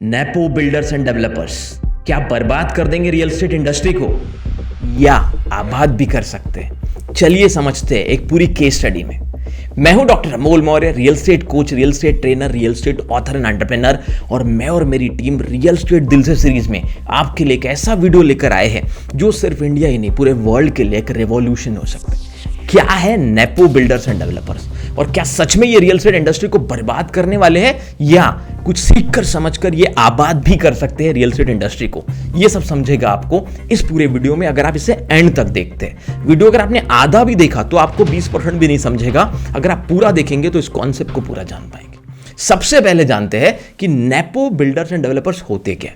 Nepo builders and developers क्या बर्बाद कर देंगे रियल एस्टेट इंडस्ट्री को या आबाद भी कर सकते हैं? चलिए समझते हैं एक पूरी केस स्टडी में। मैं हूं doctor Amol Maurya, real estate coach, real estate trainer, real estate author and entrepreneur, और मैं और मेरी टीम रियल एस्टेट दिल से सीरीज में आपके लिए एक ऐसा वीडियो लेकर आए हैं जो सिर्फ इंडिया ही नहीं पूरे वर्ल्ड के लिए एक रेवोल्यूशन हो सकता है। क्या है नेपो बिल्डर्स एंड डेवलपर्स, और क्या सच में ये रियल एस्टेट इंडस्ट्री को बर्बाद करने वाले हैं या कुछ सीखकर समझकर ये आबाद भी कर सकते हैं रियल एस्टेट इंडस्ट्री को? ये सब समझेगा आपको इस पूरे वीडियो में अगर आप इसे एंड तक देखते हैं। वीडियो अगर आपने आधा भी देखा तो आपको 20% भी नहीं समझेगा, अगर आप पूरा देखेंगे तो इस कॉन्सेप्ट को पूरा जान पाएंगे। सबसे पहले जानते हैं कि नेपो बिल्डर्स एंड डेवलपर्स होते क्या।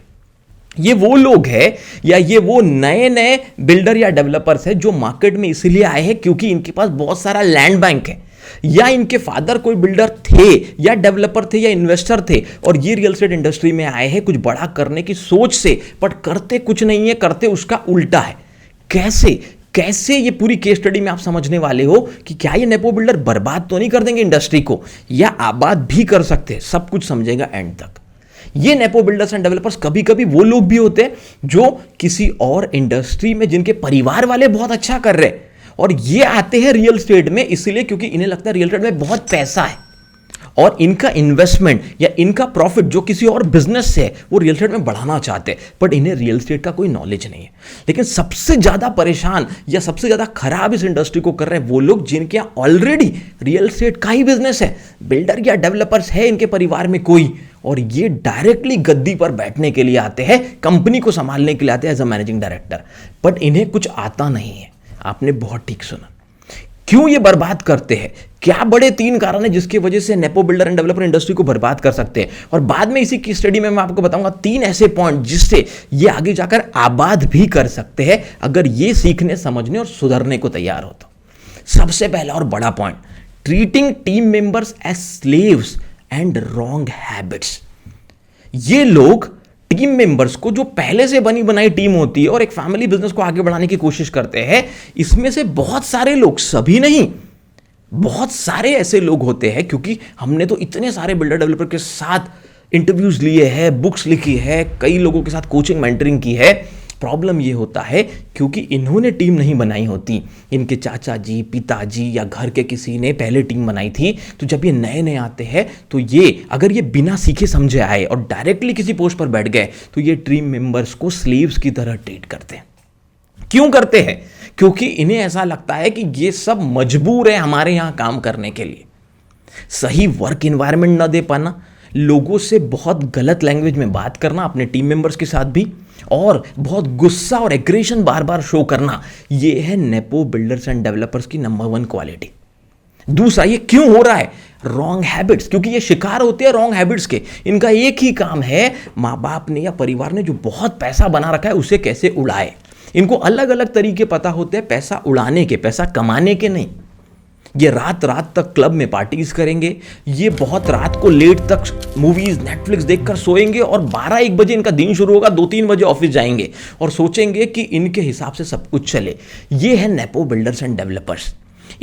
ये वो लोग हैं या ये वो नए नए बिल्डर या डेवलपर्स हैं जो मार्केट में इसलिए आए हैं क्योंकि इनके पास बहुत सारा लैंड बैंक है, या इनके फादर कोई बिल्डर थे या डेवलपर थे या इन्वेस्टर थे और ये रियल एस्टेट इंडस्ट्री में आए हैं कुछ बड़ा करने की सोच से, बट करते कुछ नहीं है, करते उसका उल्टा है। कैसे ये पूरी केस स्टडी में आप समझने वाले हो कि क्या ये नेपो बिल्डर बर्बाद तो नहीं कर देंगे इंडस्ट्री को या आबाद भी कर सकते हैं। सब कुछ समझेगा एंड तक। ये नेपो बिल्डर्स एंड डेवलपर्स कभी कभी वो लोग भी होते हैं जो किसी और इंडस्ट्री में जिनके परिवार वाले बहुत अच्छा कर रहे हैं और ये आते हैं रियल एस्टेट में इसलिए क्योंकि इन्हें लगता है रियल एस्टेट में बहुत पैसा है और इनका इन्वेस्टमेंट या इनका प्रॉफिट जो किसी और बिजनेस से है वो रियल एस्टेट में बढ़ाना चाहते हैं, बट इन्हें रियल एस्टेट का कोई नॉलेज नहीं है। लेकिन सबसे ज्यादा परेशान या सबसे ज्यादा खराब इस इंडस्ट्री को कर रहे हैं वो लोग जिनके यहाँ ऑलरेडी रियल एस्टेट का ही बिजनेस है, बिल्डर या डेवलपर्स है इनके परिवार में कोई, और ये डायरेक्टली गद्दी पर बैठने के लिए आते हैं, कंपनी को संभालने के लिए आते हैं as a managing director, but इन्हें कुछ आता नहीं है। आपने बहुत ठीक सुना। क्यों ये बर्बाद करते हैं? क्या बड़े 3 कारण है जिसकी वजह से nepo builder and developer industry को बर्बाद कर सकते हैं, और बाद में इसी की स्टडी में मैं आपको बताऊंगा 3 ऐसे पॉइंट जिससे ये आगे जाकर आबाद भी कर सकते हैं अगर ये सीखने, समझने और सुधरने को तैयार हो तो। सबसे पहला और बड़ा point, treating team members as slaves and wrong habits. ये लोग टीम मेंबर्स को, जो पहले से बनी बनाई टीम होती है और एक फैमिली बिजनेस को आगे बढ़ाने की कोशिश करते हैं, इसमें से बहुत सारे लोग, सभी नहीं, बहुत सारे ऐसे लोग होते हैं, क्योंकि हमने तो इतने सारे बिल्डर डेवलपर के साथ इंटरव्यूज लिए हैं, बुक्स लिखी है, कई लोगों के साथ कोचिंग मेंटरिंग की है। प्रॉब्लम ये होता है क्योंकि इन्होंने टीम नहीं बनाई होती, इनके चाचा जी, पिताजी या घर के किसी ने पहले टीम बनाई थी। तो जब ये नए नए आते हैं तो ये अगर ये बिना सीखे समझे आए और डायरेक्टली किसी पोस्ट पर बैठ गए तो ये टीम मेंबर्स को स्लेव्स की तरह ट्रीट करते हैं। क्यों करते हैं? क्योंकि इन्हें ऐसा लगता है कि ये सब मजबूर है हमारे यहां काम करने के लिए। सही वर्क इन्वायरमेंट ना दे पाना, लोगों से बहुत गलत लैंग्वेज में बात करना, अपने टीम मेंबर्स के साथ भी, और बहुत गुस्सा और एग्रेशन बार बार शो करना, ये है नेपो बिल्डर्स एंड डेवलपर्स की नंबर 1 क्वालिटी। दूसरा, ये क्यों हो रहा है? रॉन्ग हैबिट्स, क्योंकि ये शिकार होते हैं रॉन्ग हैबिट्स के। इनका एक ही काम है, माँ बाप ने या परिवार ने जो बहुत पैसा बना रखा है उसे कैसे उड़ाए। इनको अलग अलग तरीके पता होते हैं पैसा उड़ाने के, पैसा कमाने के नहीं। ये रात रात तक क्लब में पार्टीज करेंगे, ये बहुत रात को लेट तक मूवीज नेटफ्लिक्स देखकर सोएंगे और 12-1 बजे इनका दिन शुरू होगा, 2-3 बजे ऑफिस जाएंगे और सोचेंगे कि इनके हिसाब से सब कुछ चले। ये है नेपो बिल्डर्स एंड डेवलपर्स।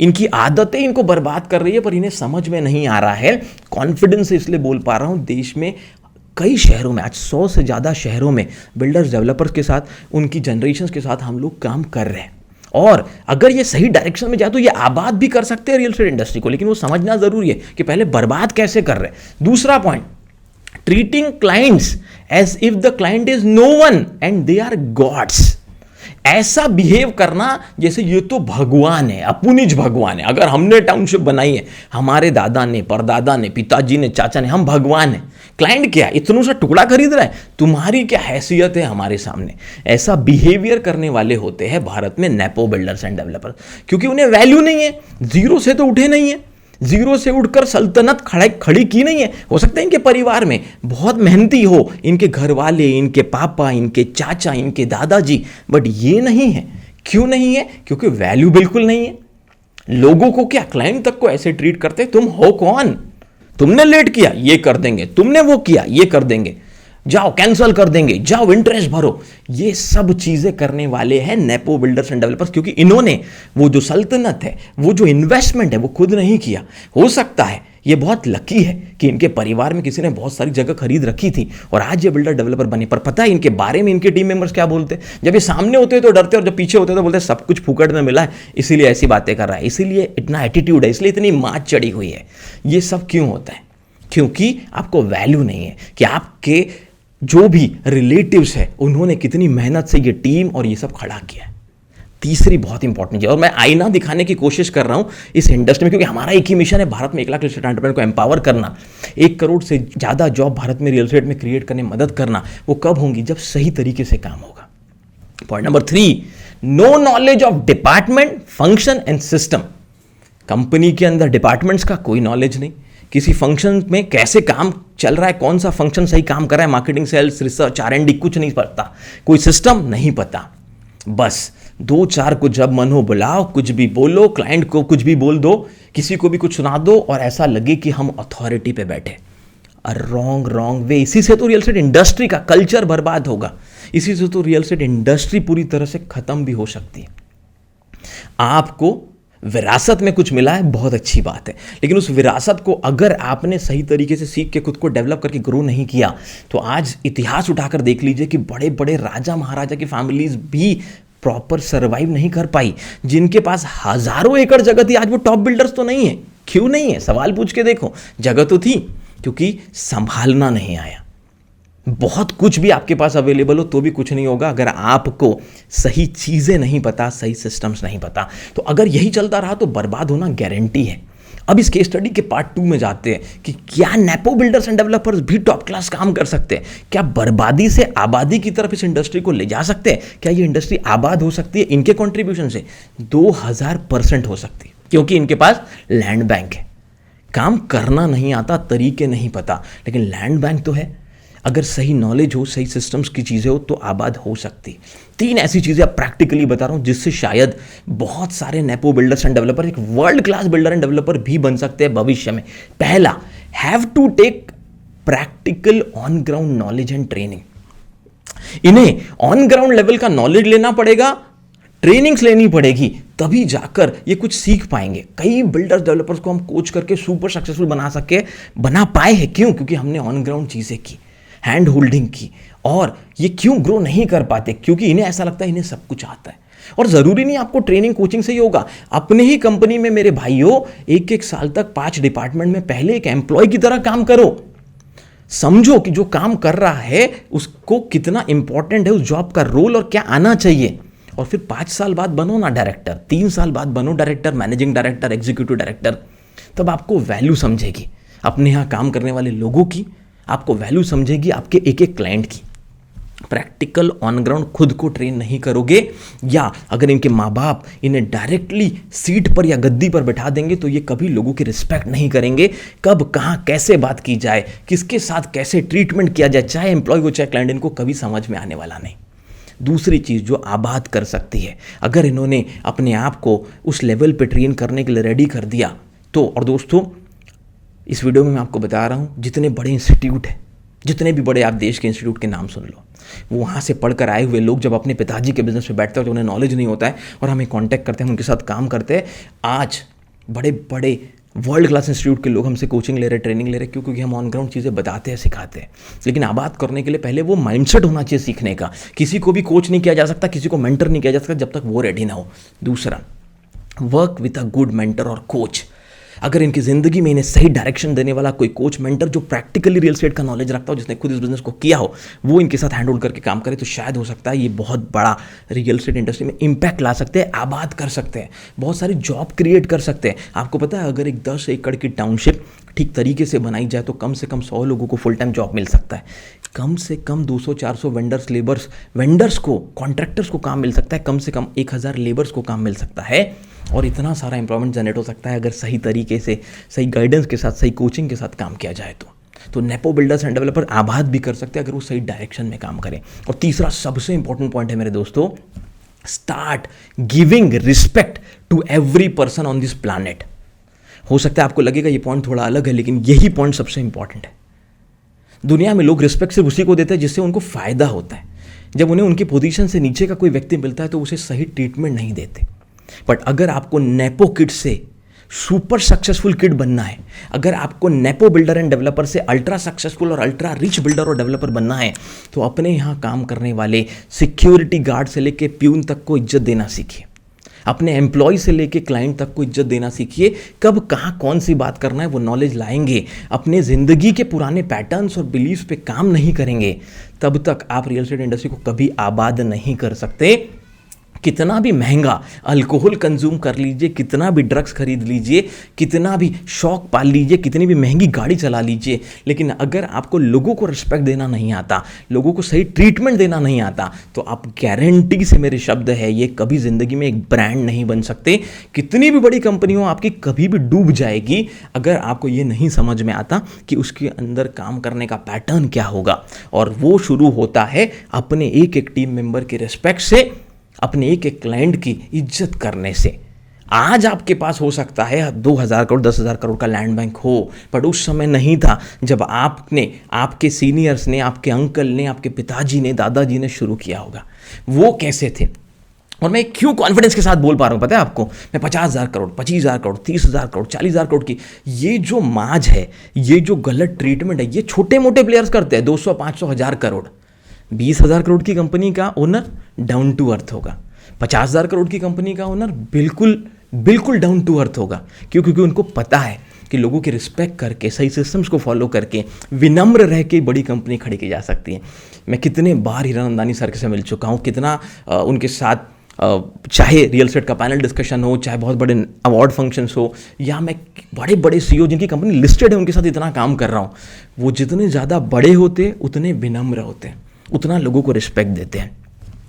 इनकी आदतें इनको बर्बाद कर रही है पर इन्हें समझ में नहीं आ रहा है। कॉन्फिडेंस से इसलिए बोल पा रहा हूं, देश में कई शहरों में, आज 100 से ज़्यादा शहरों में बिल्डर्स डेवलपर्स के साथ, उनकी जनरेशन के साथ हम लोग काम कर रहे हैं, और अगर ये सही डायरेक्शन में जाए तो ये आबाद भी कर सकते हैं रियल एस्टेट इंडस्ट्री को। लेकिन वो समझना जरूरी है कि पहले बर्बाद कैसे कर रहे हैं। दूसरा point, treating clients as if the client is no one and they are gods. ऐसा बिहेव करना जैसे ये तो भगवान है, अपुनिज भगवान है। अगर हमने टाउनशिप बनाई है, हमारे दादा ने, परदादा ने, पिताजी ने, चाचा ने, हम भगवान हैं। क्लाइंट क्या, इतना सा टुकड़ा खरीद रहा है, तुम्हारी क्या हैसियत है हमारे सामने। ऐसा बिहेवियर करने वाले होते हैं भारत में नेपो बिल्डर्स एंड डेवलपर्स, क्योंकि उन्हें वैल्यू नहीं है, जीरो से तो उठे नहीं है, जीरो से उठकर सल्तनत खड़ी की नहीं है। हो सकता है इनके परिवार में बहुत मेहनती हो, इनके घर वाले, इनके पापा, इनके चाचा, इनके दादाजी, बट ये नहीं है। क्यों नहीं है? क्योंकि वैल्यू बिल्कुल नहीं है। लोगों को क्या, क्लाइंट तक को ऐसे ट्रीट करते, तुम हो कौन, तुमने लेट किया ये कर देंगे, तुमने वो किया ये कर देंगे, जाओ कैंसिल कर देंगे, जाओ इंटरेस्ट भरो। ये सब चीजें करने वाले हैं नेपो बिल्डर्स एंड डेवलपर्स, क्योंकि इन्होंने वो जो सल्तनत है, वो जो इन्वेस्टमेंट है, वो खुद नहीं किया। हो सकता है ये बहुत लकी है कि इनके परिवार में किसी ने बहुत सारी जगह खरीद रखी थी और आज ये बिल्डर डेवलपर बने। पर पता है इनके बारे में इनके टीम मेंबर्स क्या बोलते हैं? जब ये सामने होते हैं तो डरते और जब पीछे होते हैं तो बोलते हैं सब कुछ फूकट में मिला है, इसीलिए ऐसी बातें कर रहा है, इसीलिए इतना एटीट्यूड है, इसलिए इतनी मात चढ़ी हुई है। ये सब क्यों होता है? क्योंकि आपको वैल्यू नहीं है कि आपके जो भी रिलेटिव्स है उन्होंने कितनी मेहनत से ये टीम और ये सब खड़ा किया है। तीसरी बहुत इंपॉर्टेंट चीज, और मैं आईना दिखाने की कोशिश कर रहा हूं इस इंडस्ट्री में, क्योंकि हमारा एक ही मिशन है, भारत में 1 लाख रियल एस्टेट एंटरप्रेन्योर को एम्पावर करना, 1 करोड़ से ज्यादा जॉब भारत में रियल एस्टेट में क्रिएट करने में मदद करना। वो कब होंगी? जब सही तरीके से काम होगा। Point number 3, no knowledge of department, function and system. Company के अंदर डिपार्टमेंट्स का कोई नॉलेज नहीं, किसी फंक्शन में कैसे काम चल रहा है, कौन सा फंक्शन सही काम कर रहा है, मार्केटिंग, सेल्स, रिसर्च, R&D कुछ नहीं पता, कोई सिस्टम नहीं पता। बस 2-4 को जब मन हो बुलाओ, कुछ भी बोलो, क्लाइंट को कुछ भी बोल दो, किसी को भी कुछ सुना दो और ऐसा लगे कि हम अथॉरिटी पे बैठे। Wrong way. इसी से तो रियल एस्टेट इंडस्ट्री का कल्चर बर्बाद होगा, इसी से तो रियल एस्टेट इंडस्ट्री पूरी तरह से खत्म भी हो सकती है। आपको विरासत में कुछ मिला है, बहुत अच्छी बात है, लेकिन उस विरासत को अगर आपने सही तरीके से सीख के खुद को डेवलप करके ग्रो नहीं किया तो आज इतिहास उठाकर देख लीजिए कि बड़े बड़े राजा महाराजा की फैमिलीज भी प्रॉपर सर्वाइव नहीं कर पाई। जिनके पास हजारों एकड़ जगह थी, आज वो टॉप बिल्डर्स तो नहीं है। क्यों नहीं है? सवाल पूछ के देखो। जगह तो थी, क्योंकि संभालना नहीं आया। बहुत कुछ भी आपके पास अवेलेबल हो तो भी कुछ नहीं होगा अगर आपको सही चीजें नहीं पता, सही सिस्टम्स नहीं पता। तो अगर यही चलता रहा तो बर्बाद होना गारंटी है। अब इस केस स्टडी के पार्ट 2 में जाते हैं कि क्या नेपो बिल्डर्स एंड डेवलपर्स भी टॉप क्लास काम कर सकते हैं? क्या बर्बादी से आबादी की तरफ इस इंडस्ट्री को ले जा सकते हैं? क्या ये इंडस्ट्री आबाद हो सकती है इनके कंट्रीब्यूशन से? 2000% हो सकती है, क्योंकि इनके पास लैंड बैंक है। काम करना नहीं आता, तरीके नहीं पता, लेकिन लैंड बैंक तो है। अगर सही नॉलेज हो, सही सिस्टम्स की चीज़ें हो तो आबाद हो सकती। 3 ऐसी चीज़ें अब प्रैक्टिकली बता रहा हूं जिससे शायद बहुत सारे नेपो बिल्डर्स एंड डेवलपर एक world class builder and developer भी बन सकते हैं भविष्य में। पहला, have to take practical on ground knowledge and training. इन्हें ऑन ग्राउंड लेवल का नॉलेज लेना पड़ेगा, ट्रेनिंग्स लेनी पड़ेगी, तभी जाकर ये कुछ सीख पाएंगे। कई बिल्डर्स डेवलपर्स को हम कोच करके सुपर सक्सेसफुल बना पाए हैं। क्यों? क्योंकि हमने ऑन ग्राउंड चीज़ें की, हैंड होल्डिंग की। और ये क्यों ग्रो नहीं कर पाते? क्योंकि इन्हें ऐसा लगता है इन्हें सब कुछ आता है। और ज़रूरी नहीं आपको ट्रेनिंग कोचिंग से ही होगा। अपने ही कंपनी में मेरे भाइयों 1-1 साल तक 5 डिपार्टमेंट में पहले एक एम्प्लॉय की तरह काम करो। समझो कि जो काम कर रहा है उसको कितना इंपॉर्टेंट है, उस जॉब का रोल और क्या आना चाहिए। और फिर 5 साल बाद बनो ना डायरेक्टर, 3 साल बाद बनो director, managing director, executive director. तब आपको वैल्यू समझेगी अपने यहाँ काम करने वाले लोगों की, आपको वैल्यू समझेगी आपके एक एक क्लाइंट की। प्रैक्टिकल ऑन ग्राउंड खुद को ट्रेन नहीं करोगे, या अगर इनके माँ बाप इन्हें डायरेक्टली सीट पर या गद्दी पर बैठा देंगे तो ये कभी लोगों की रिस्पेक्ट नहीं करेंगे। कब कहाँ कैसे बात की जाए, किसके साथ कैसे ट्रीटमेंट किया जाए, चाहे एम्प्लॉय हो चाहे क्लाइंट, इनको कभी समझ में आने वाला नहीं। दूसरी चीज़ जो आबाद कर सकती है, अगर इन्होंने अपने आप को उस लेवल पे ट्रेन करने के लिए रेडी कर दिया तो। और दोस्तों, इस वीडियो में मैं आपको बता रहा हूँ जितने बड़े इंस्टीट्यूट हैं, जितने भी बड़े आप देश के इंस्टीट्यूट के नाम सुन लो, वो वहाँ से पढ़कर आए हुए लोग जब अपने पिताजी के बिजनेस में बैठते हैं तो उन्हें नॉलेज नहीं होता है और हमें कांटेक्ट करते हैं, हम उनके साथ काम करते हैं। आज बड़े बड़े वर्ल्ड क्लास इंस्टीट्यूट के लोग हमसे कोचिंग ले रहे, ट्रेनिंग ले रहे, क्योंकि हम ऑन ग्राउंड चीज़ें बताते हैं, सिखाते हैं। लेकिन आबाद करने के लिए पहले वो माइंडसेट होना चाहिए सीखने का। किसी को भी कोच नहीं किया जा सकता, किसी को मेंटर नहीं किया जा सकता जब तक वो रेडी ना हो। दूसरा, work with a good mentor और कोच। अगर इनकी ज़िंदगी में इन्हें सही डायरेक्शन देने वाला कोई कोच मेंटर जो प्रैक्टिकली रियल एस्टेट का नॉलेज रखता हो, जिसने खुद इस बिजनेस को किया हो, वो इनके साथ हैंड होल्ड करके काम करे तो शायद हो सकता है ये बहुत बड़ा रियल एस्टेट इंडस्ट्री में इम्पैक्ट ला सकते हैं, आबाद कर सकते हैं, बहुत सारी जॉब क्रिएट कर सकते हैं। आपको पता है अगर एक 10 एकड़ की टाउनशिप ठीक तरीके से बनाई जाए तो कम से कम 100 लोगों को फुल टाइम जॉब मिल सकता है। कम से कम 200-400 वेंडर्स को, कॉन्ट्रैक्टर्स को काम मिल सकता है। कम से कम 1000 लेबर्स को काम मिल सकता है। और इतना सारा एम्प्लॉयमेंट जनरेट हो सकता है अगर सही तरीके से, सही गाइडेंस के साथ, सही कोचिंग के साथ काम किया जाए तो नेपो बिल्डर्स एंड डेवलपर आबाद भी कर सकते हैं अगर वो सही डायरेक्शन में काम करें। और तीसरा सबसे इंपॉर्टेंट पॉइंट है मेरे दोस्तों, start giving respect to every person on this planet. हो सकता है आपको लगेगा ये पॉइंट थोड़ा अलग है, लेकिन यही पॉइंट सबसे इंपॉर्टेंट है। दुनिया में लोग रिस्पेक्ट सिर्फ उसी को देते हैं जिससे उनको फायदा होता है। जब उन्हें उनकी पोजीशन से नीचे का कोई व्यक्ति मिलता है तो उसे सही ट्रीटमेंट नहीं देते। बट अगर आपको नेपो किड से सुपर सक्सेसफुल किड बनना है, अगर आपको नेपो बिल्डर एंड डेवलपर से अल्ट्रा सक्सेसफुल और अल्ट्रा रिच बिल्डर और डेवलपर बनना है, तो अपने यहाँ काम करने वाले सिक्योरिटी गार्ड से लेके प्यून तक को इज्जत देना सीखिए। अपने एम्प्लॉय से लेके क्लाइंट तक को इज्जत देना सीखिए। कब कहाँ कौन सी बात करना है वो नॉलेज लाएंगे, अपने ज़िंदगी के पुराने पैटर्न्स और बिलीव्स पे काम नहीं करेंगे, तब तक आप रियल एस्टेट इंडस्ट्री को कभी आबाद नहीं कर सकते। कितना भी महंगा अल्कोहल कंज्यूम कर लीजिए, कितना भी ड्रग्स खरीद लीजिए, कितना भी शौक पाल लीजिए, कितनी भी महंगी गाड़ी चला लीजिए, लेकिन अगर आपको लोगों को रिस्पेक्ट देना नहीं आता, लोगों को सही ट्रीटमेंट देना नहीं आता, तो आप गारंटी से, मेरे शब्द है ये, कभी ज़िंदगी में एक ब्रांड नहीं बन सकते। कितनी भी बड़ी कंपनी हो आपकी, कभी भी डूब जाएगी अगर आपको ये नहीं समझ में आता कि उसके अंदर काम करने का पैटर्न क्या होगा। और वो शुरू होता है अपने एक एक टीम मेंबर के रिस्पेक्ट से, अपने एक एक क्लाइंट की इज्जत करने से। आज आपके पास हो सकता है 2000 करोड़ 10,000 करोड़ का लैंड बैंक हो, पर उस समय नहीं था जब आपने, आपके सीनियर्स ने, आपके अंकल ने, आपके पिताजी ने, दादाजी ने शुरू किया होगा। वो कैसे थे और मैं क्यों कॉन्फिडेंस के साथ बोल पा रहा हूँ पता है आपको? मैं 50,000 करोड़, 25,000 करोड़, 30,000 करोड़, 40,000 करोड़ की ये जो माज है, ये जो गलत ट्रीटमेंट है, ये छोटे मोटे प्लेयर्स करते हैं। 200, 500, 1000 करोड़, 20,000 करोड़ की कंपनी का ओनर डाउन टू अर्थ होगा, 50,000 करोड़ की कंपनी का ओनर बिल्कुल डाउन टू अर्थ होगा। क्यों? क्योंकि उनको पता है कि लोगों की रिस्पेक्ट करके, सही सिस्टम्स को फॉलो करके, विनम्र रह के बड़ी कंपनी खड़ी की जा सकती है। मैं कितने बार हीरानंदानी सर से मिल चुका हूँ, कितना उनके साथ चाहे रियल एस्टेट का पैनल डिस्कशन हो, चाहे बहुत बड़े अवार्ड फंक्शंस हो, या मैं बड़े बड़े सीईओ जिनकी कंपनी लिस्टेड है उनके साथ इतना काम कर रहा हूँ। वो जितने ज़्यादा बड़े होते उतने विनम्र होते हैं, उतना लोगों को रिस्पेक्ट देते हैं।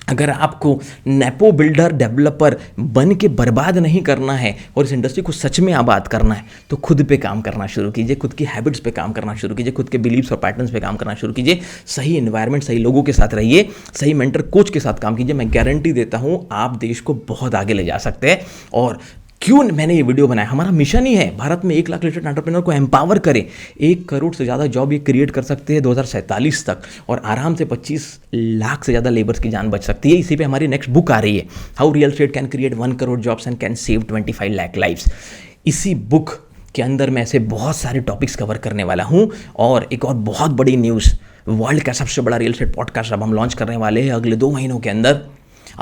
अगर आपको नेपो बिल्डर डेवलपर बन के बर्बाद नहीं करना है और इस इंडस्ट्री को सच में आबाद करना है, तो खुद पे काम करना शुरू कीजिए, खुद की हैबिट्स पे काम करना शुरू कीजिए, खुद के बिलीव्स और पैटर्न्स पे काम करना शुरू कीजिए। सही एनवायरनमेंट, सही लोगों के साथ रहिए, सही मेंटर कोच के साथ काम कीजिए। मैं गारंटी देता हूँ आप देश को बहुत आगे ले जा सकते हैं। और क्यों मैंने ये वीडियो बनाया? हमारा मिशन ही है भारत में 1 लाख लिटरेट एंटरप्रेन्योर को एम्पावर करें। 1 करोड़ से ज़्यादा जॉब ये क्रिएट कर सकते हैं 2047 तक, और आराम से 25 लाख से ज़्यादा लेबर्स की जान बच सकती है। इसी पे हमारी नेक्स्ट बुक आ रही है, how real estate can create 1 crore jobs and can save 25 lakh lives. इसी बुक के अंदर मैं ऐसे बहुत सारे टॉपिक्स कवर करने वाला हूँ। और एक और बहुत बड़ी न्यूज़, वर्ल्ड का सबसे बड़ा रियल एस्टेट पॉडकास्ट अब हम लॉन्च करने वाले हैं अगले 2 महीनों के अंदर,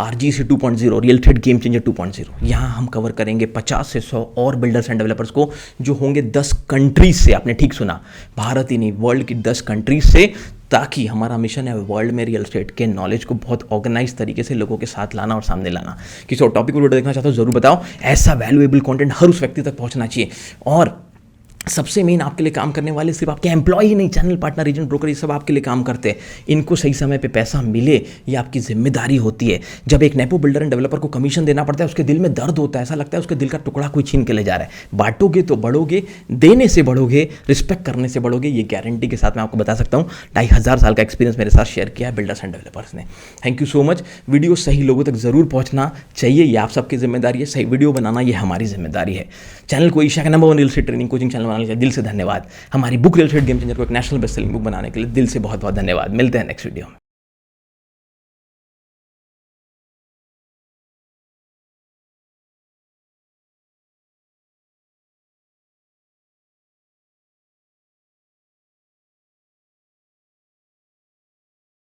RGC 2.0, real estate game changer 2.0। यहाँ हम कवर करेंगे 50 से 100 और बिल्डर्स एंड डेवलपर्स को जो होंगे 10 कंट्रीज से। आपने ठीक सुना, भारत ही नहीं, वर्ल्ड की 10 कंट्रीज से, ताकि हमारा मिशन है वर्ल्ड में रियल एस्टेट के नॉलेज को बहुत ऑर्गेनाइज तरीके से लोगों के साथ लाना और सामने लाना। किसी और टॉपिक को वीडियो देखना चाहते हो जरूर बताओ। ऐसा वैल्यूएबल कंटेंट हर उस व्यक्ति तक पहुंचना चाहिए। और सबसे मेन आपके लिए काम करने वाले सिर्फ आपके एम्प्लॉय ही नहीं, चैनल पार्टनर, एजेंट, ब्रोकर, ये सब आपके लिए काम करते हैं। इनको सही समय पे पैसा मिले, ये आपकी जिम्मेदारी होती है। जब एक नेपो बिल्डर एंड डेवलपर को कमीशन देना पड़ता है, उसके दिल में दर्द होता है, ऐसा लगता है उसके दिल का टुकड़ा कोई छीन के ले जा रहा है। बांटोगे तो बढ़ोगे, देने से बढ़ोगे, रिस्पेक्ट करने से बढ़ोगे, ये गारंटी के साथ मैं आपको बता सकता हूँ। 2500 साल का एक्सपीरियंस मेरे साथ शेयर किया है बिल्डर्स एंड डेवलपर्स ने। Thank you so much. Video सही लोगों तक जरूर पहुंचना चाहिए, ये आप सबकी जिम्मेदारी है। सही वीडियो बनाना ये हमारी जिम्मेदारी है। चैनल को एशिया का number 1 real estate training coaching channel बनाने के लिए दिल से धन्यवाद। हमारी book real estate game changer को एक नेशनल बेस्ट सेलिंग बुक बनाने के लिए दिल से बहुत बहुत धन्यवाद। मिलते हैं नेक्स्ट वीडियो में।